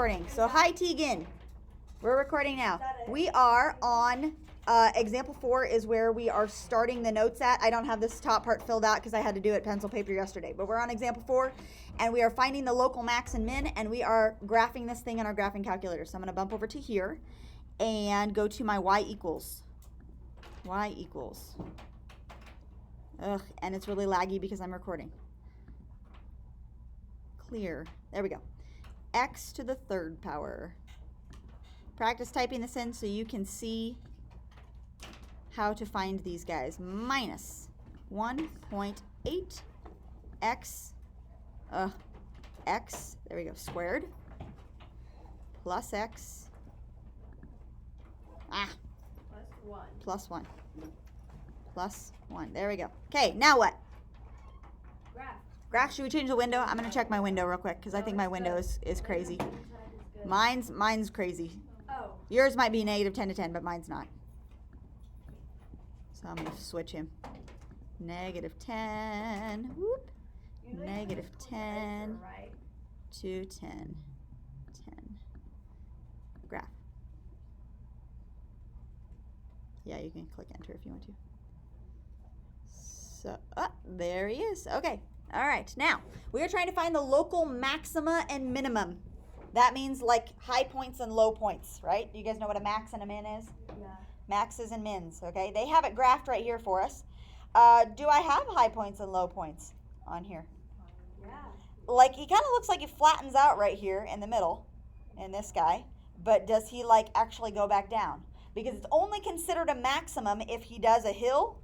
recording. So hi Tegan. We're recording now. We are on example 4 is where we are starting the notes at. I don't have this top part filled out because I had to do it pencil paper yesterday. But we're on example 4 and we are finding the local max and min, and we are graphing this thing in our graphing calculator. So I'm going to bump over to here and go to my y equals. Y equals. Ugh, and it's really laggy because I'm recording. Clear. There we go. X to the third power. Practice typing this in so you can see how to find these guys. Minus 1.8 x, x, there we go, squared, plus x, plus 1. Plus 1. There we go. Okay, now what? Graph. Should we change the window? I'm going to check my window real quick because I think my window is crazy. Mine's crazy. Oh. Yours might be negative 10 to 10, but mine's not. So I'm going to switch him. Negative 10. Whoop. Negative 10 to 10. 10. Graph. Yeah, you can click enter if you want to. So, there he is. Okay. All right. Now, we are trying to find the local maxima and minimum. That means like high points and low points, right? You guys know what a max and a min is? Yeah. Maxes and mins, okay? They have it graphed right here for us. Do I have high points and low points on here? Yeah. Like, he kind of looks like he flattens out right here in the middle, in this guy. But does he, like, actually go back down? Because it's only considered a maximum if he does a hill,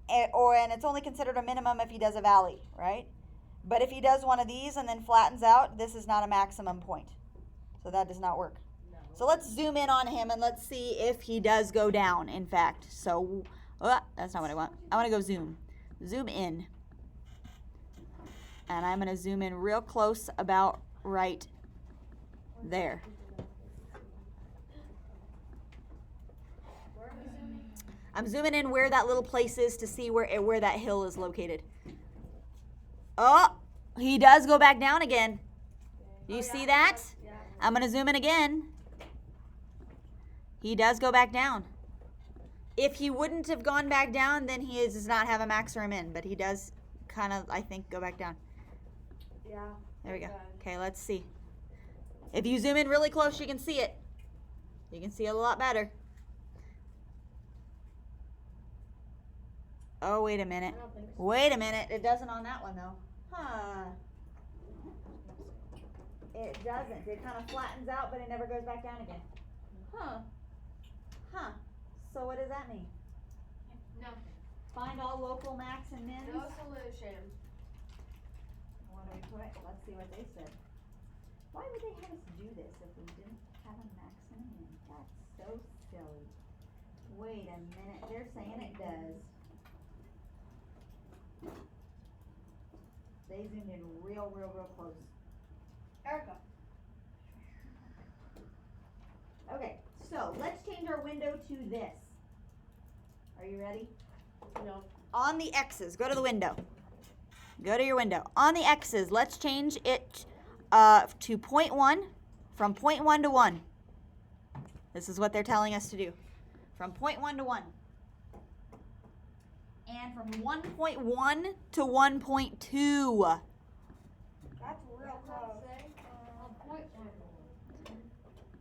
and it's only considered a minimum if he does a valley, right? But if he does one of these and then flattens out, this is not a maximum point. So that does not work. No. So let's zoom in on him and let's see if he does go down, in fact. So, that's not what I want. I want to go zoom. Zoom in. And I'm going to zoom in real close about right there. I'm zooming in where that little place is to see where that hill is located. Oh, he does go back down again. Do you see that? Yeah. I'm going to zoom in again. He does go back down. If he wouldn't have gone back down, then he does not have a max or a min. But he does kind of, I think, go back down. Yeah. There we go. Okay, let's see. If you zoom in really close, you can see it. You can see it a lot better. Oh, wait a minute. I don't think so. Wait a minute. It doesn't on that one, though. Huh. It doesn't. It kind of flattens out, but it never goes back down again. Huh. Huh. So what does that mean? No. Find all local max and mins? No solution. What do we put? Let's see what they said. Why would they have us do this if we didn't have a max and a min? That's so silly. Wait a minute. They're saying it does. They zoomed in real close. Erica. Okay, so let's change our window to this. Are you ready? No. On the X's, go to the window. Go to your window. On the X's, let's change it to 0.1, from 0.1 to 1. This is what they're telling us to do. From 0.1 to 1. And from 1.1 to 1.2. That's real close.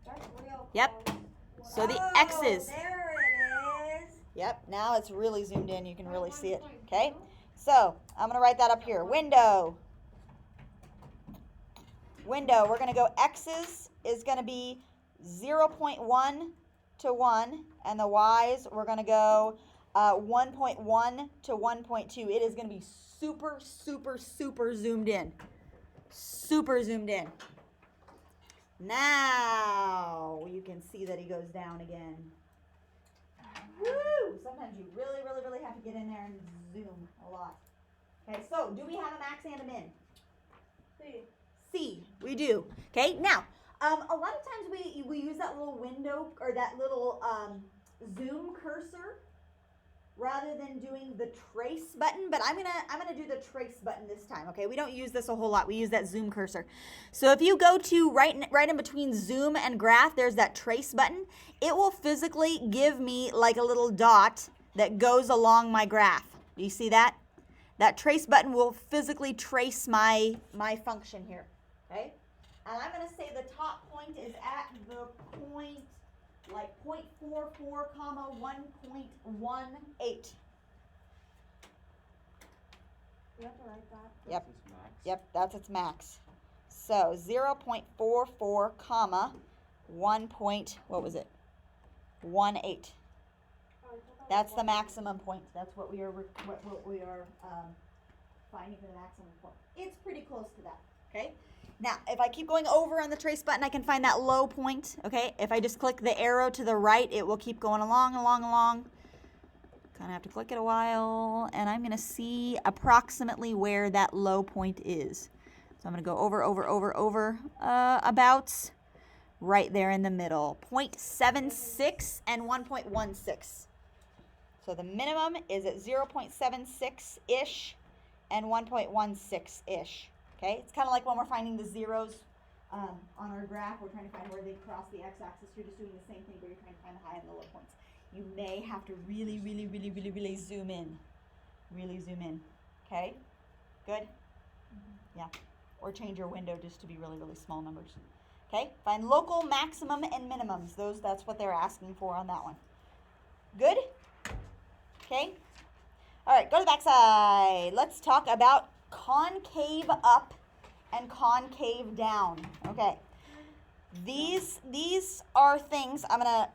That's real Yep. close. So the X's. There it is. Yep, now it's really zoomed in. You can really see it. Okay? So, I'm going to write that up here. Window. Window. We're going to go X's is going to be 0.1 to 1. And the Y's, we're going to go 1.1 to 1.2. It is going to be super zoomed in. Super zoomed in. Now you can see that he goes down again. Woo! Sometimes you really have to get in there and zoom a lot. Okay, so do we have a max and a min? C, we do. Okay, now, a lot of times we use that little window or that little zoom cursor rather than doing the trace button, but I'm gonna do the trace button this time, okay? We don't use this a whole lot. We use that zoom cursor. So if you go to right in between zoom and graph, there's that trace button. It will physically give me like a little dot that goes along my graph. Do you see that? That trace button will physically trace my function here, okay? And I'm gonna say the top point is at the point like 0.44 comma 1.18. You have to write that. Yep. Yep, that's its max. So 0.44 comma 1 point, what was it? 18. That's the maximum point. That's what we are finding for the maximum point. It's pretty close to that. Okay. Now, if I keep going over on the trace button, I can find that low point. Okay. If I just click the arrow to the right, it will keep going along. Kind of have to click it a while, and I'm going to see approximately where that low point is. So I'm going to go over, about right there in the middle. 0.76 and 1.16. So the minimum is at 0.76-ish and 1.16-ish. Okay, it's kind of like when we're finding the zeros on our graph. We're trying to find where they cross the x-axis. You're just doing the same thing, but you're trying to find the high and the low points. You may have to really zoom in. Really zoom in. Okay, good? Yeah, or change your window just to be really small numbers. Okay, find local maximum and minimums. That's what they're asking for on that one. Good? Okay. All right, go to the back side. Let's talk about concave up and concave down. Okay. These are things I'm going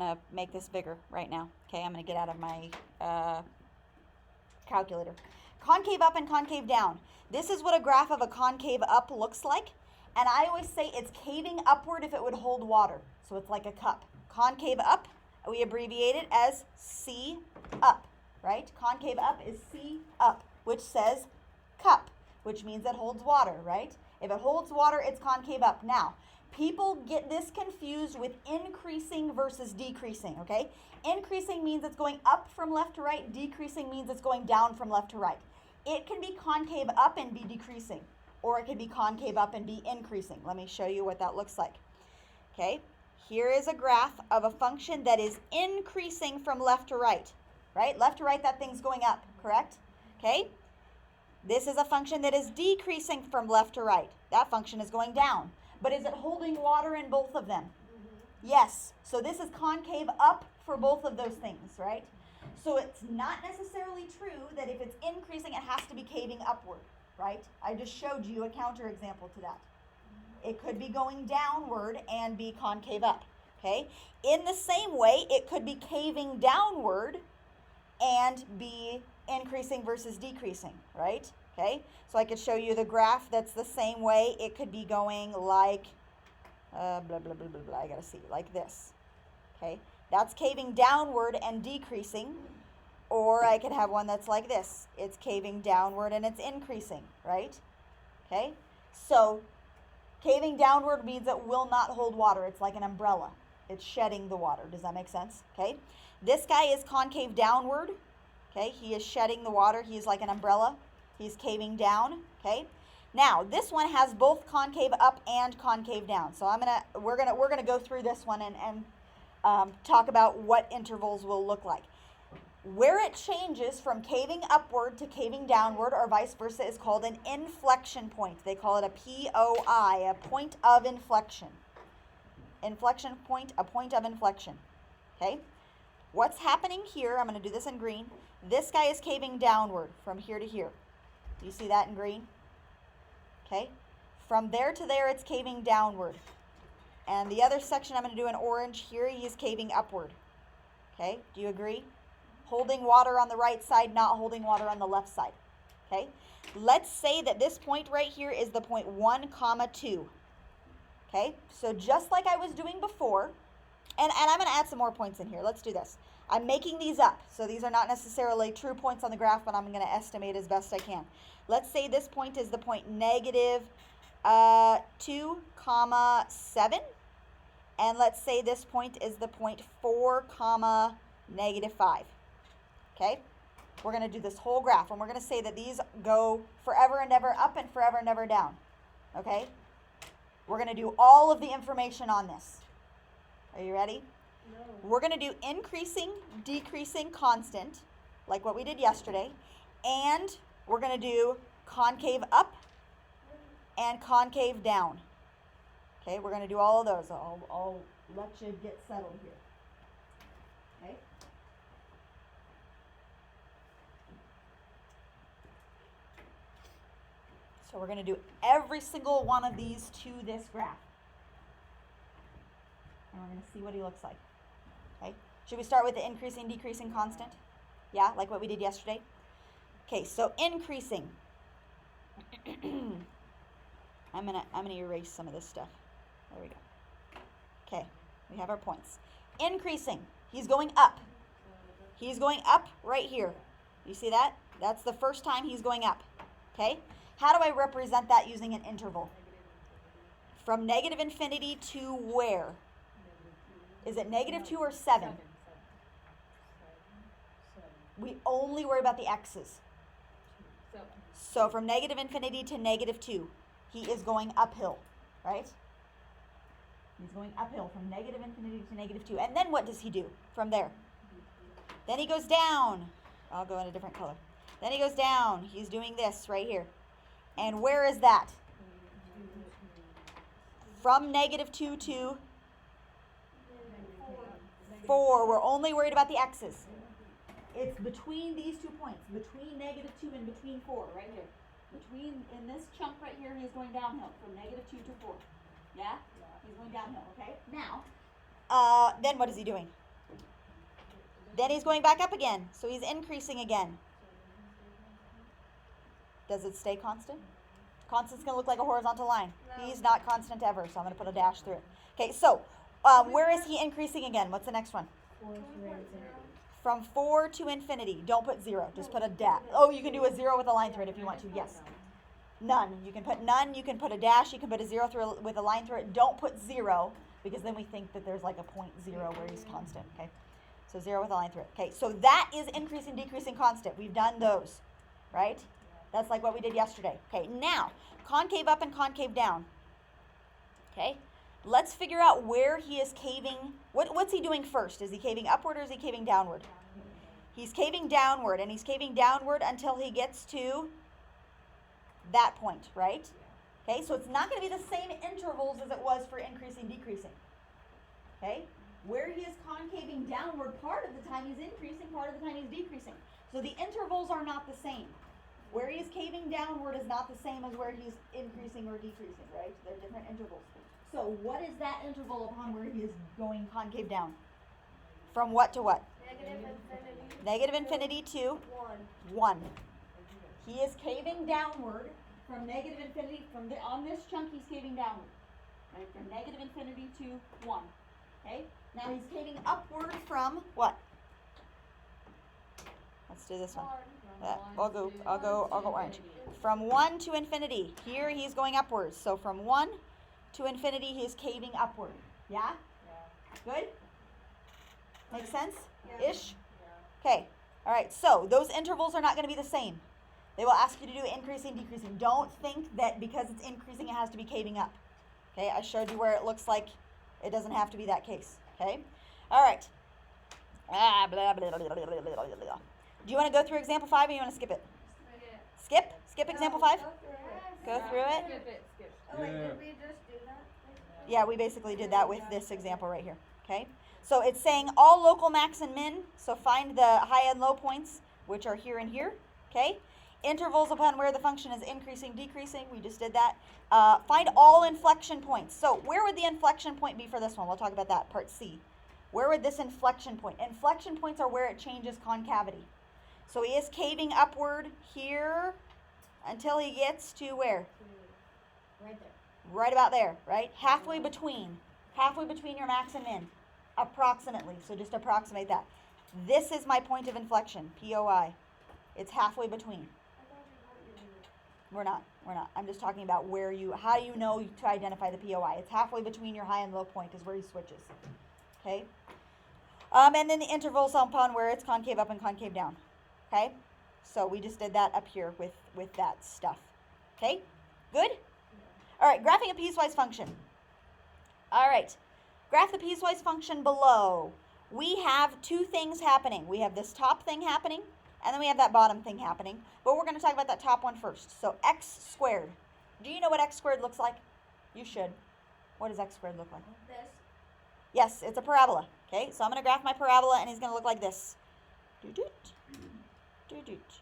to make this bigger right now. Okay, I'm going to get out of my calculator. Concave up and concave down. This is what a graph of a concave up looks like. And I always say it's caving upward if it would hold water. So it's like a cup. Concave up, we abbreviate it as C up, right? Concave up is C up, which says cup, which means it holds water, right? If it holds water, it's concave up. Now, people get this confused with increasing versus decreasing, okay? Increasing means it's going up from left to right. Decreasing means it's going down from left to right. It can be concave up and be decreasing, or it can be concave up and be increasing. Let me show you what that looks like. Okay, here is a graph of a function that is increasing from left to right, right? Left to right, that thing's going up, correct? Okay, this is a function that is decreasing from left to right. That function is going down. But is it holding water in both of them? Yes. So this is concave up for both of those things, right? So it's not necessarily true that if it's increasing, it has to be caving upward, right? I just showed you a counterexample to that. It could be going downward and be concave up, okay? In the same way, it could be caving downward and be increasing versus decreasing, right? Okay, so I could show you the graph that's the same way. It could be going like, blah, blah, blah, blah, blah, I gotta see, like this, okay? That's caving downward and decreasing, or I could have one that's like this. It's caving downward and it's increasing, right? Okay, so caving downward means it will not hold water. It's like an umbrella. It's shedding the water. Does that make sense? Okay, this guy is concave downward. Okay, he is shedding the water. He is like an umbrella. He's caving down, okay? Now, this one has both concave up and concave down. So we're gonna go through this one and talk about what intervals will look like. Where it changes from caving upward to caving downward or vice versa is called an inflection point. They call it a POI, a point of inflection. Inflection point, a point of inflection, okay? What's happening here, I'm gonna do this in green. This guy is caving downward from here to here. Do you see that in green? Okay. From there to there, it's caving downward. And the other section I'm going to do in orange here, he is caving upward. Okay. Do you agree? Holding water on the right side, not holding water on the left side. Okay. Let's say that this point right here is the point 1, 2. Okay. So just like I was doing before, and I'm going to add some more points in here. Let's do this. I'm making these up, so these are not necessarily true points on the graph, but I'm going to estimate as best I can. Let's say this point is the point negative 2, 7, and let's say this point is the point 4, negative 5. Okay? We're going to do this whole graph, and we're going to say that these go forever and ever up and forever and ever down. Okay? We're going to do all of the information on this. Are you ready? No. We're going to do increasing, decreasing, constant, like what we did yesterday, and we're going to do concave up and concave down. Okay, we're going to do all of those. I'll let you get settled here. Okay? So we're going to do every single one of these to this graph. And we're going to see what he looks like. Okay? Should we start with the increasing, decreasing, constant? Yeah, like what we did yesterday? Okay, so increasing. I'm gonna erase some of this stuff. There we go. Okay, we have our points. Increasing. He's going up. He's going up right here. You see that? That's the first time he's going up. Okay? How do I represent that using an interval? From negative infinity to where? Is it negative 2 or 7? We only worry about the x's. So from negative infinity to negative 2, he is going uphill, right? He's going uphill from negative infinity to negative 2. And then what does he do from there? Then he goes down. I'll go in a different color. Then he goes down. He's doing this right here. And where is that? From negative 2 to 4. We're only worried about the x's. It's between these 2 points, between negative 2 and between 4, right here. In this chunk right here, he's going downhill from negative 2 to 4. Yeah? He's going downhill, okay? Now, then what is he doing? Then he's going back up again. So he's increasing again. Does it stay constant? Constant's going to look like a horizontal line. No. He's not constant ever, so I'm going to put a dash through it. Okay, so where is he increasing again? What's the next one? From 4 to infinity. Don't put 0. Just put a dash. Oh, you can do a 0 with a line through it if you want to. Yes. None. You can put none. You can put a dash. You can put a 0 through with a line through it. Don't put 0 because then we think that there's like a point 0 where he's constant. Okay. So 0 with a line through it. Okay. So that is increasing, decreasing, constant. We've done those, right? That's like what we did yesterday. Okay. Now, concave up and concave down. Okay. Let's figure out where he is caving. What's he doing first? Is he caving upward or is he caving downward? He's caving downward, and he's caving downward until he gets to that point, right? Okay, so it's not going to be the same intervals as it was for increasing, decreasing. Okay, where he is concaving downward, part of the time he's increasing, part of the time he's decreasing. So the intervals are not the same. Where he is caving downward is not the same as where he's increasing or decreasing, right? They're different intervals. So what is that interval upon where he is going concave down? From what to what? Negative infinity to 1. He is caving downward from negative infinity. On this chunk, he's caving downward. Right? From negative infinity to 1. Okay? Now he's caving upward from what? Let's do this one. I'll go orange. From 1 to infinity. Here he's going upwards. So from 1 to infinity, he is caving upward. Yeah? Good? Make sense? Ish? Okay. All right. So those intervals are not going to be the same. They will ask you to do increasing, decreasing. Don't think that because it's increasing, it has to be caving up. Okay. I showed you where it looks like it doesn't have to be that case. Okay. All right. Blah, blah, blah, blah, blah, blah, blah. Do you want to go through example 5 or you want to skip it? Skip? Skip example 5? Go through it? Skip. Oh, wait, did we just do that? Yeah, we basically did that with this example right here. Okay. So it's saying all local max and min. So find the high and low points, which are here and here. Okay. Intervals upon where the function is increasing, decreasing. We just did that. Find all inflection points. So where would the inflection point be for this one? We'll talk about that, part C. Where would this inflection point? Inflection points are where it changes concavity. So he is caving upward here until he gets to where? Right there. Right about there, right? Halfway between your max and min. Approximately. So just approximate that. This is my point of inflection, POI. It's halfway between. We're not. I'm just talking about how do you know to identify the POI? It's halfway between your high and low point is where he switches. Okay? And then the intervals upon where it's concave up and concave down. Okay? So we just did that up here with that stuff. Okay? Good? All right, graphing a piecewise function. All right. Graph the piecewise function below. We have two things happening. We have this top thing happening, and then we have that bottom thing happening. But we're going to talk about that top one first. So x squared. Do you know what x squared looks like? You should. What does x squared look like? This. Yes, it's a parabola. Okay, so I'm going to graph my parabola, and he's going to look like this. Doo-doot. Doo-doot.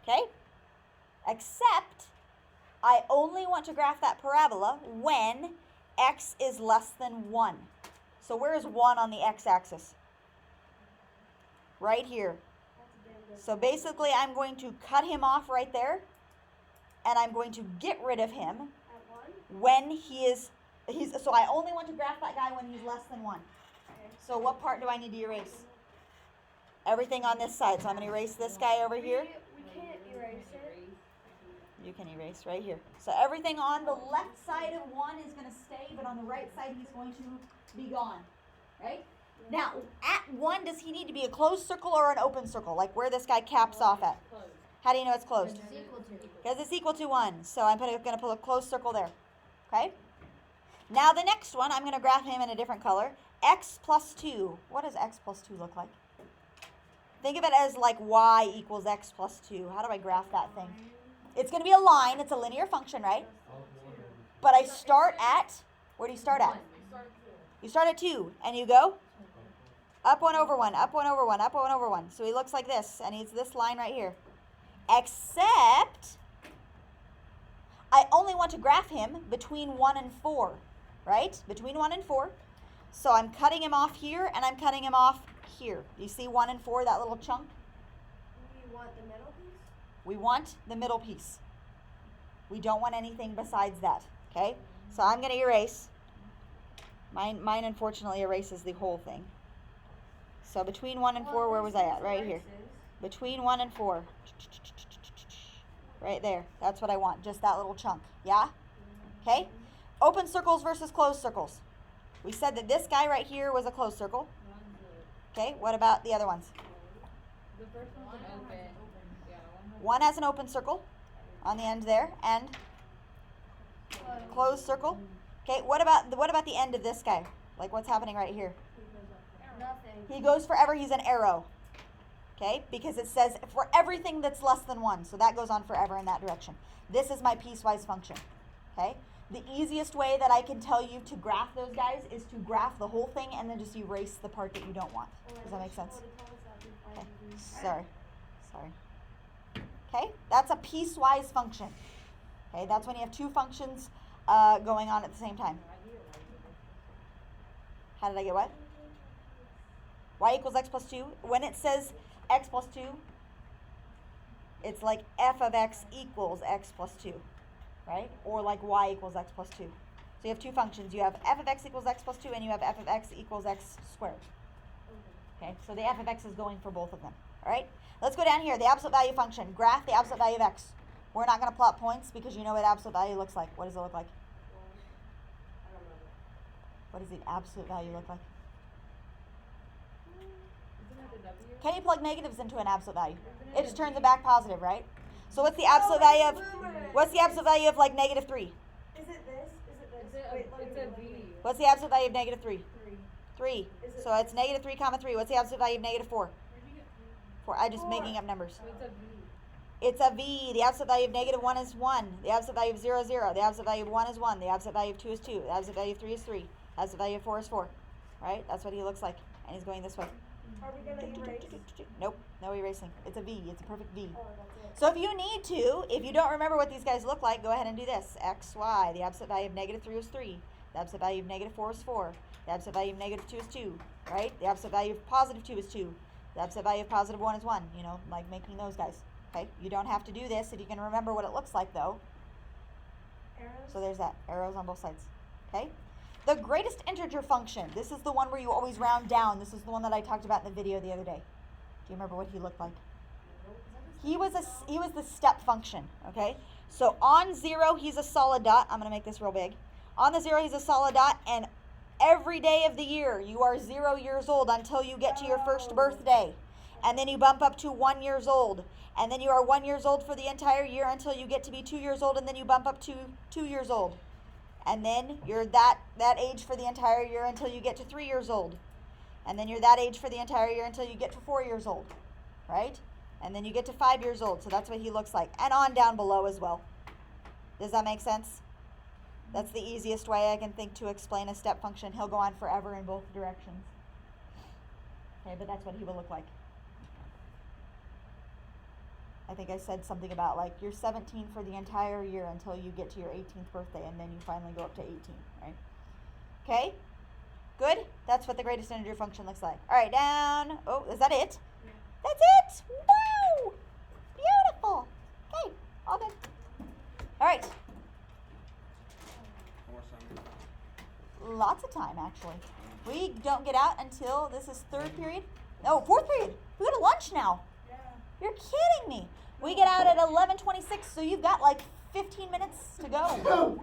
Okay? Except, I only want to graph that parabola when x is less than 1. So where is 1 on the x-axis? Right here. So basically, I'm going to cut him off right there, and I'm going to get rid of him At 1? when so I only want to graph that guy when he's less than 1. Okay. So what part do I need to erase? Everything on this side. So I'm going to erase this guy over here. We can't erase it. You can erase right here. So everything on the left side of 1 is going to stay, but on the right side he's going to be gone. Right? Now, at 1, does he need to be a closed circle or an open circle? Like where this guy caps off at? How do you know it's closed? It's equal to. Because it's equal to 1. So I'm going to put a closed circle there. Okay? Now the next one, I'm going to graph him in a different color. X plus 2. What does x plus 2 look like? Think of it as like y equals x plus 2. How do I graph that thing? It's going to be a line. It's a linear function, right? But I start at, where do you start at? You start at 2, and you go up 1 over 1, up 1 over 1, up 1 over 1. So he looks like this, and he's this line right here. Except, I only want to graph him between 1 and 4, right? Between 1 and 4. So I'm cutting him off here, and I'm cutting him off here. You see 1 and 4, that little chunk? We want the middle piece? We want the middle piece. We don't want anything besides that, okay? So I'm going to erase. Mine unfortunately erases the whole thing. So between 1 and 4, where was I at? Right here. Between 1 and 4. Right there. That's what I want. Just that little chunk. Yeah? Okay? Open circles versus closed circles. We said that this guy right here was a closed circle. Okay? What about the other ones? The first one's an open. Yeah, One has an open circle on the end there, and closed circle. Okay, what about the end of this guy? Like what's happening right here? Nothing. He goes forever, he's an arrow. Okay, because it says for everything that's less than 1, so that goes on forever in that direction. This is my piecewise function. Okay, the easiest way that I can tell you to graph those guys is to graph the whole thing and then just erase the part that you don't want. Does that make sense? Okay, sorry. Okay, that's a piecewise function. Okay, that's when you have two functions going on at the same time. How did I get what? Y equals x plus 2. When it says x plus 2, it's like f of x equals x plus 2, right? Or like y equals x plus 2. So you have two functions. You have f of x equals x plus 2, and you have f of x equals x squared. Okay, so the f of x is going for both of them. All right, let's go down here. The absolute value function. Graph the absolute value of x. We're not going to plot points because you know what absolute value looks like. What does it look like? What does the absolute value look like? Can you plug negatives into an absolute value? It just turns it back positive, right? So what's the absolute value of like negative 3? Is it this? Is it this? It's a V. What's the absolute value of negative 3? 3. 3. So it's negative 3 comma 3. What's the absolute value of negative 4? 4. I'm just making up numbers. So it's a V. It's a V. The absolute value of negative 1 is 1. The absolute value of 0 is 0. The absolute value of 1 is 1. The absolute value of 2 is 2. The absolute value of 3 is 3. The absolute value of 4 is 4. Right? That's what he looks like. And he's going this way. Are we going to erase? Nope. No erasing. It's a V. It's a perfect V. Oh, that's it. So if you need to, if you don't remember what these guys look like, go ahead and do this. X, Y. The absolute value of negative 3 is 3. The absolute value of negative 4 is 4. The absolute value of negative 2 is 2. Right? The absolute value of positive 2 is 2. The absolute value of positive 1 is 1. You know, like making those guys. Okay? You don't have to do this if you can remember what it looks like, though. Arrows? So there's that. Arrows on both sides. Okay? The greatest integer function. This is the one where you always round down. This is the one that I talked about in the video the other day. Do you remember what he looked like? He was the step function, okay? So on 0, he's a solid dot. I'm going to make this real big. On the 0, he's a solid dot, and every day of the year. You are 0 years old until you get to your first birthday. And then you bump up to 1 year old. And then you are 1 year old for the entire year until you get to be 2 years old, and then you bump up to 2 years old. And then you're that age for the entire year until you get to 3 years old. And then you're that age for the entire year until you get to 4 years old, right? And then you get to 5 years old. So that's what he looks like. And on down below as well. Does that make sense? That's the easiest way I can think to explain a step function. He'll go on forever in both directions. Okay, but that's what he will look like. I think I said something about like you're 17 for the entire year until you get to your 18th birthday, and then you finally go up to 18, right? Okay? Good? That's what the greatest integer function looks like. All right, down. Oh, is that it? Yeah. That's it! Wow! Beautiful! Okay, all good. All right. Lots of time, actually. We don't get out until, this is third period? No, fourth period. We go to lunch now. Yeah. You're kidding me. We get out at 11:26, so you've got like 15 minutes to go.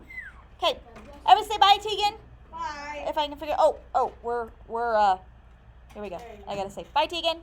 Okay, everyone say bye, Tegan. Bye. If I can figure, we're, here we go. I gotta say bye, Tegan.